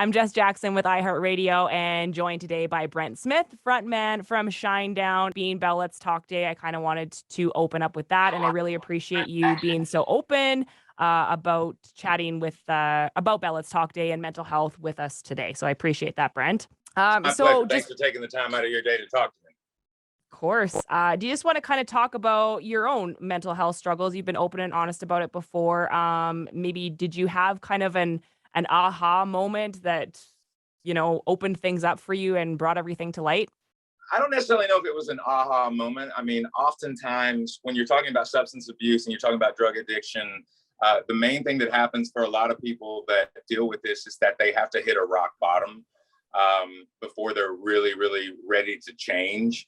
I'm Jess Jackson with iHeartRadio and joined today by Brent Smith, frontman from Shinedown. Being Bell Let's Talk Day, I kind of wanted to open up with that, and I really appreciate you being so open about chatting with about Bell Let's Talk Day and mental health with us today. So I appreciate that, Brent. My pleasure. Thanks for taking the time out of your day to talk to me. Of course. Do you just want to kind of talk about your own mental health struggles? You've been open and honest about it before. Maybe did you have kind of an aha moment that, opened things up for you and brought everything to light? I don't necessarily know if it was an aha moment. I mean, oftentimes when you're talking about substance abuse and you're talking about drug addiction, the main thing that happens for a lot of people that deal with this is that they have to hit a rock bottom before they're really, really ready to change.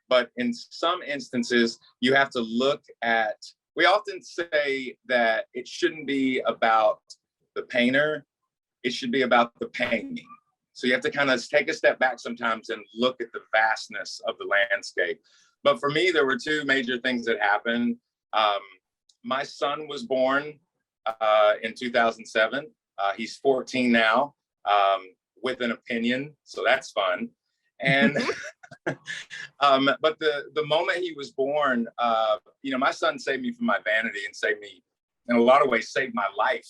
But in some instances, you have to look at, we often say that it shouldn't be about the painter, it should be about the painting. So you have to kind of take a step back sometimes and look at the vastness of the landscape. But for me, there were two major things that happened. My son was born in 2007. He's 14 now, with an opinion, so that's fun. And but the moment he was born, my son saved me from my vanity and saved me, in a lot of ways, saved my life,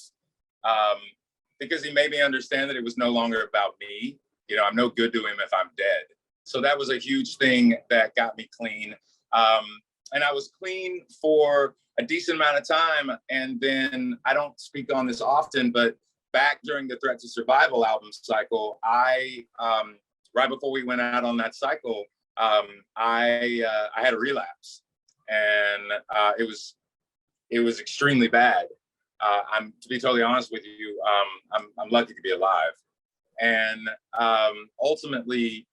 because he made me understand that it was no longer about me. I'm no good to him if I'm dead. So that was a huge thing that got me clean. And I was clean for a decent amount of time. And then I don't speak on this often, but back during the Threat to Survival album cycle, I right before we went out on that cycle, I had a relapse, and it was extremely bad. To be totally honest with you, I'm lucky to be alive, and ultimately,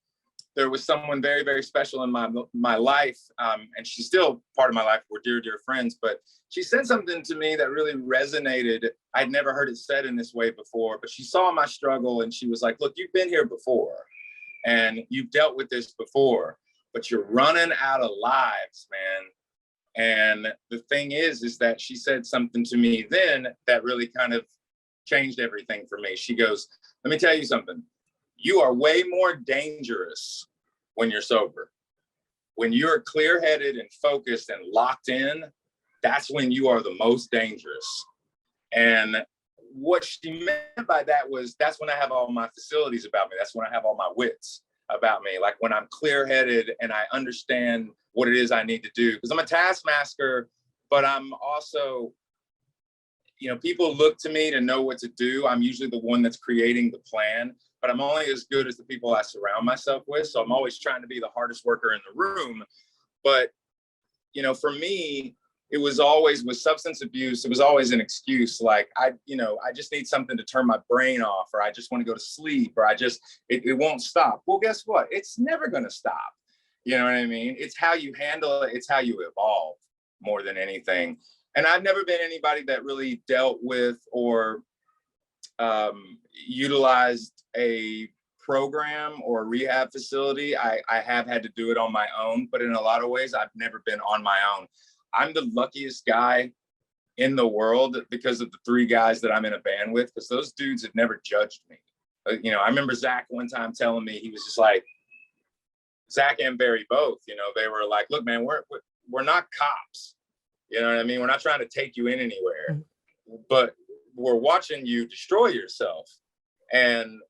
there was someone very, very special in my life, and she's still part of my life. We're dear, dear friends, but she said something to me that really resonated. I'd never heard it said in this way before, but she saw my struggle, and she was like, "Look, you've been here before. And you've dealt with this before, but you're running out of lives, man." And the thing is that she said something to me then that really kind of changed everything for me. She goes, "Let me tell you something. You are way more dangerous when you're sober. When you're clear-headed and focused and locked in, that's when you are the most dangerous." And what she meant by that was, that's when I have all my facilities about me. That's when I have all my wits about me. Like when I'm clear-headed and I understand what it is I need to do. Because I'm a taskmaster, but I'm also, people look to me to know what to do. I'm usually the one that's creating the plan, but I'm only as good as the people I surround myself with. So I'm always trying to be the hardest worker in the room. But, for me, it was always with substance abuse, it was always an excuse. Like, I just need something to turn my brain off, or I just want to go to sleep, or it won't stop. Well, guess what? It's never going to stop. You know what I mean? It's how you handle it. It's how you evolve more than anything. And I've never been anybody that really dealt with or utilized a program or a rehab facility. I have had to do it on my own, but in a lot of ways, I've never been on my own. I'm the luckiest guy in the world because of the three guys that I'm in a band with, because those dudes have never judged me. I remember Zach one time telling me, he was just like, Zach and Barry both, they were like, "Look, man, we're not cops. You know what I mean? We're not trying to take you in anywhere, but we're watching you destroy yourself. And,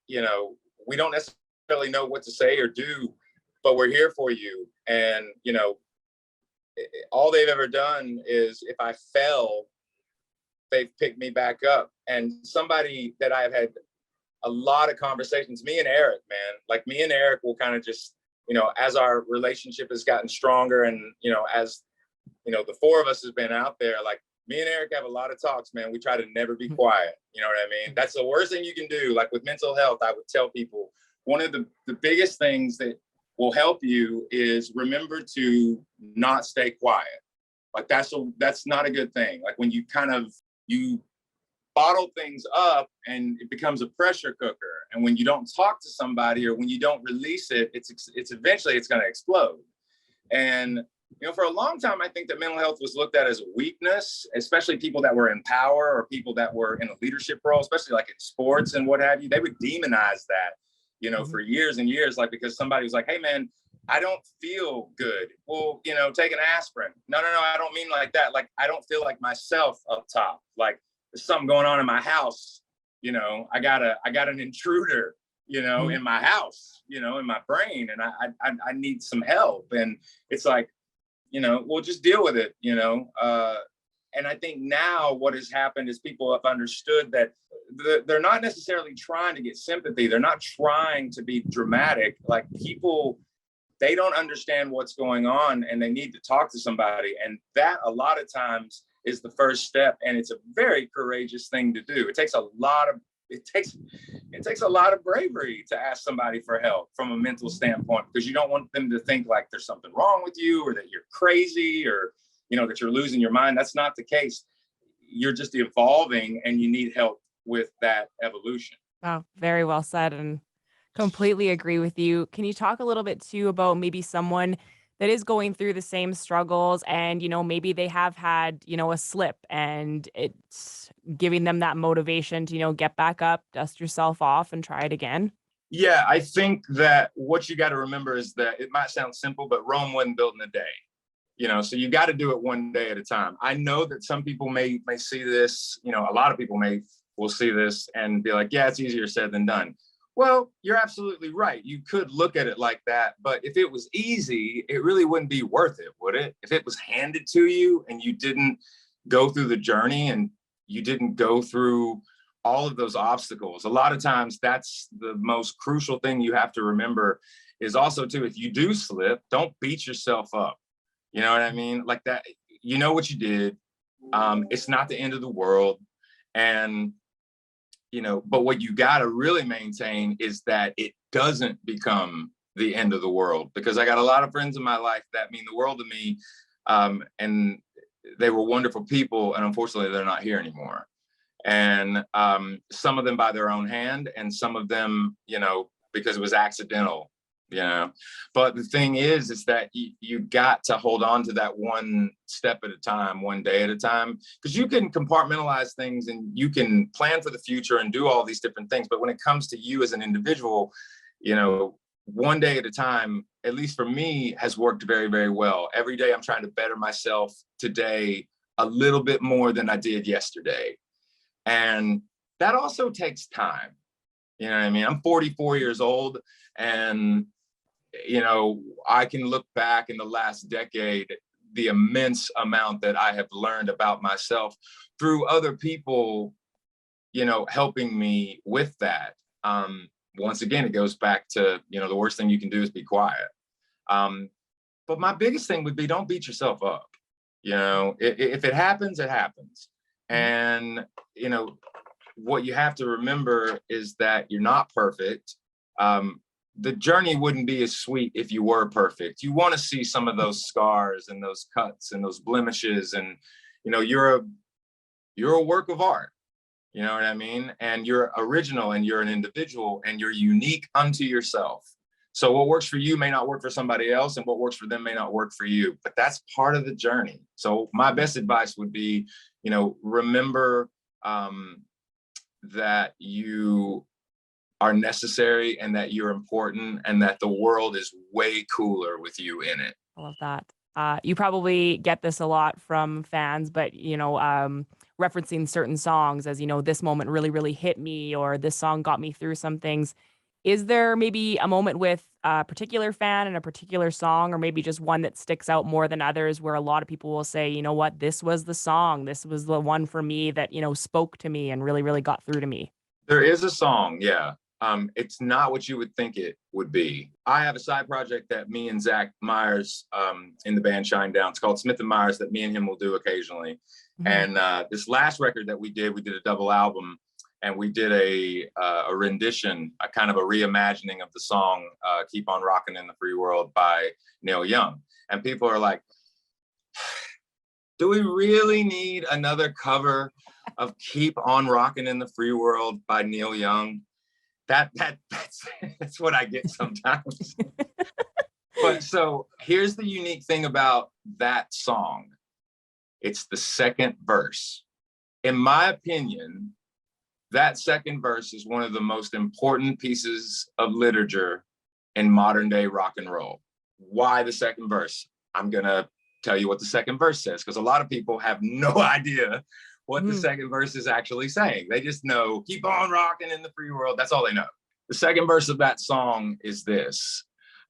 we don't necessarily know what to say or do, but we're here for you. And, all they've ever done is, if I fell, they've picked me back up." And somebody that I've had a lot of conversations, me and Eric, man, like me and Eric will kind of just, as our relationship has gotten stronger and, as, the four of us has been out there, like me and Eric have a lot of talks, man. We try to never be quiet. You know what I mean? That's the worst thing you can do. Like with mental health, I would tell people, one of the biggest things that will help you is remember to not stay quiet. Like that's not a good thing. Like when you you bottle things up and it becomes a pressure cooker. And when you don't talk to somebody or when you don't release it, it's eventually going to explode. And For a long time, I think that mental health was looked at as a weakness, especially people that were in power or people that were in a leadership role, especially like in sports and what have you. They would demonize that, for years and years, like because somebody was like, hey, man, I don't feel good. Well, take an aspirin. No, I don't mean like that. Like, I don't feel like myself up top. Like there's something going on in my house. I got an intruder, in my house, in my brain, and I need some help. And it's like, we'll just deal with it, and I think now what has happened is people have understood that they're not necessarily trying to get sympathy. They're not trying to be dramatic. Like people, they don't understand what's going on and they need to talk to somebody. And that a lot of times is the first step. And it's a very courageous thing to do. It takes a lot of bravery to ask somebody for help from a mental standpoint, because you don't want them to think like there's something wrong with you or that you're crazy or, that you're losing your mind. That's not the case. You're just evolving and you need help with that evolution. Wow, very well said, and completely agree with you. Can you talk a little bit too about maybe someone that is going through the same struggles and, maybe they have had, a slip and it's giving them that motivation to, get back up, dust yourself off and try it again? Yeah, I think that what you got to remember is that it might sound simple, but Rome wasn't built in a day. So you got to do it one day at a time. I know that some people may see this, a lot of people will see this and be like, yeah, it's easier said than done. Well, you're absolutely right. You could look at it like that, but if it was easy, it really wouldn't be worth it, would it? If it was handed to you and you didn't go through the journey and you didn't go through all of those obstacles, a lot of times that's the most crucial thing you have to remember is also too, if you do slip, don't beat yourself up. You know what I mean? Like that, what you did. It's not the end of the world. And, but what you got to really maintain is that it doesn't become the end of the world, because I got a lot of friends in my life that mean the world to me. And they were wonderful people. And unfortunately, they're not here anymore. And some of them by their own hand and some of them, because it was accidental. But the thing is that you got to hold on to that one step at a time, one day at a time, because you can compartmentalize things and you can plan for the future and do all these different things. But when it comes to you as an individual, one day at a time, at least for me, has worked very, very well. Every day I'm trying to better myself today a little bit more than I did yesterday. And that also takes time. You know what I mean? I'm 44 years old and I can look back in the last decade, the immense amount that I have learned about myself through other people, helping me with that. Once again, it goes back to, the worst thing you can do is be quiet. But my biggest thing would be don't beat yourself up. If it happens, it happens. And, what you have to remember is that you're not perfect. The journey wouldn't be as sweet if you were perfect. You want to see some of those scars and those cuts and those blemishes. And, you're a work of art, you know what I mean? And you're original and you're an individual and you're unique unto yourself. So what works for you may not work for somebody else, and what works for them may not work for you, but that's part of the journey. So my best advice would be, remember that you are necessary and that you're important and that the world is way cooler with you in it. I love that. You probably get this a lot from fans, but, referencing certain songs as, this moment really, really hit me, or this song got me through some things. Is there maybe a moment with a particular fan and a particular song, or maybe just one that sticks out more than others, where a lot of people will say, you know what, this was the song, this was the one for me that, spoke to me and really, really got through to me? There is a song, yeah. It's not what you would think it would be. I have a side project that me and Zach Myers in the band Shinedown. It's called Smith and Myers, that me and him will do occasionally. Mm-hmm. And this last record that we did a double album, and we did a rendition, a kind of a reimagining of the song "Keep on Rockin' in the Free World" by Neil Young. And people are like, do we really need another cover of "Keep on Rockin' in the Free World" by Neil Young? That's what I get sometimes. But so here's the unique thing about that song. It's the second verse. In my opinion, that second verse is one of the most important pieces of literature in modern day rock and roll. Why the second verse? I'm going to tell you what the second verse says, because a lot of people have no idea what the second verse is actually saying. They just know, keep on rocking in the free world. That's all they know. The second verse of that song is this: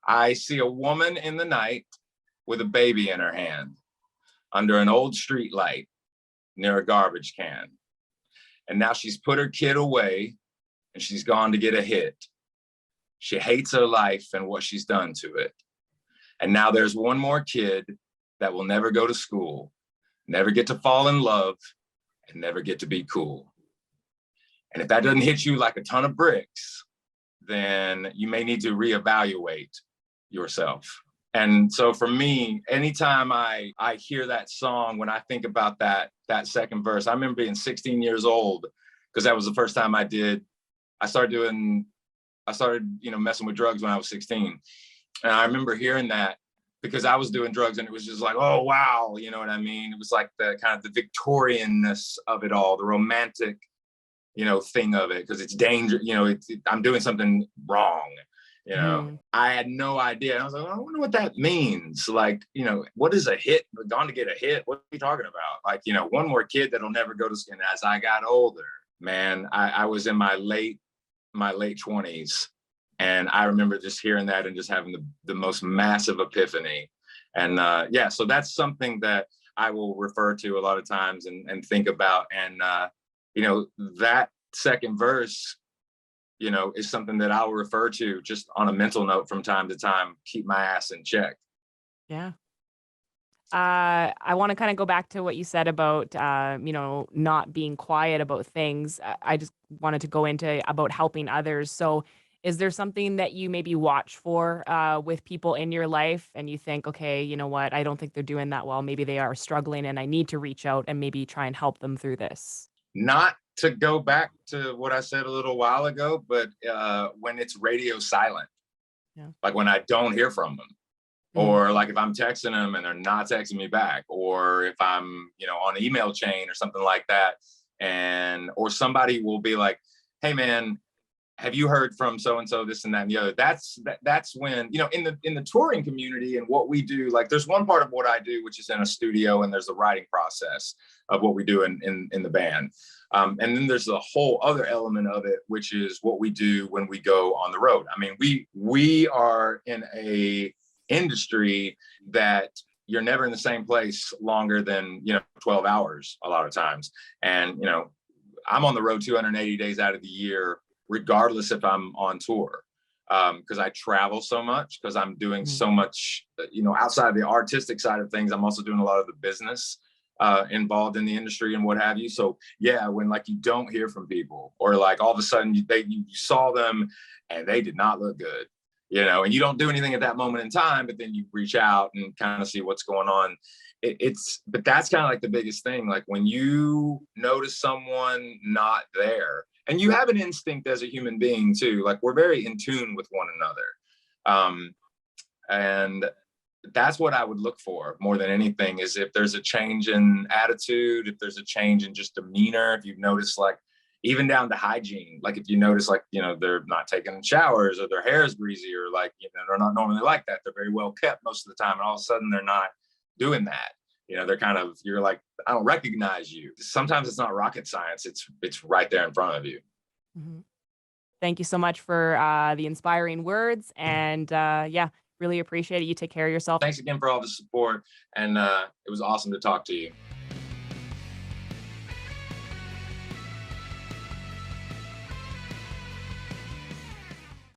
I see a woman in the night with a baby in her hand under an old street light near a garbage can. And now she's put her kid away and she's gone to get a hit. She hates her life and what she's done to it. And now there's one more kid that will never go to school, never get to fall in love, and never get to be cool. And if that doesn't hit you like a ton of bricks, then you may need to reevaluate yourself. And so for me, anytime I hear that song, when I think about that second verse, I remember being 16 years old, because that was the first time I started messing with drugs when I was 16. And I remember hearing that, because I was doing drugs and it was just like, oh, wow. You know what I mean? It was like the kind of the Victorianness of it all, the romantic, thing of it, because it's danger, I'm doing something wrong. I had no idea. And I was like, I wonder what that means. Like, what is a hit? Gone to get a hit? What are you talking about? Like, one more kid that'll never go to school. And as I got older, man, I was in my late 20s. And I remember just hearing that and just having the most massive epiphany. And so that's something that I will refer to a lot of times and think about. And, that second verse, is something that I'll refer to just on a mental note from time to time, keep my ass in check. Yeah. I want to kind of go back to what you said about, not being quiet about things. I just wanted to go into about helping others. So is there something that you maybe watch for with people in your life and you think, okay, you know what, I don't think they're doing that well. Maybe they are struggling and I need to reach out and maybe try and help them through this? Not to go back to what I said a little while ago, but when it's radio silent, like when I don't hear from them, or like if I'm texting them and they're not texting me back, or if I'm, on an email chain or something like that, or somebody will be like, hey man, have you heard from so-and-so, this and that and the other? That's when, in the touring community and what we do, like there's one part of what I do, which is in a studio, and there's the writing process of what we do in the band. And then there's a whole other element of it, which is what we do when we go on the road. I mean, we are in a industry that you're never in the same place longer than, 12 hours a lot of times. And, I'm on the road 280 days out of the year, regardless if I'm on tour, because I travel so much, because I'm doing so much, outside of the artistic side of things. I'm also doing a lot of the business involved in the industry and what have you. So yeah, when like you don't hear from people, or like all of a sudden you saw them and they did not look good, and you don't do anything at that moment in time, but then you reach out and kind of see what's going on. But that's kind of like the biggest thing. Like when you notice someone not there, and you have an instinct as a human being too, like we're very in tune with one another. And that's what I would look for more than anything, is if there's a change in attitude, if there's a change in just demeanor, if you've noticed, like even down to hygiene, like if you notice, like, they're not taking showers, or their hair is greasy, or like, they're not normally like that. They're very well kept most of the time. And all of a sudden they're not doing that. They're kind of, you're like, I don't recognize you. Sometimes it's not rocket science. It's right there in front of you. Mm-hmm. Thank you so much for the inspiring words. And really appreciate it. You take care of yourself. Thanks again for all the support. And it was awesome to talk to you.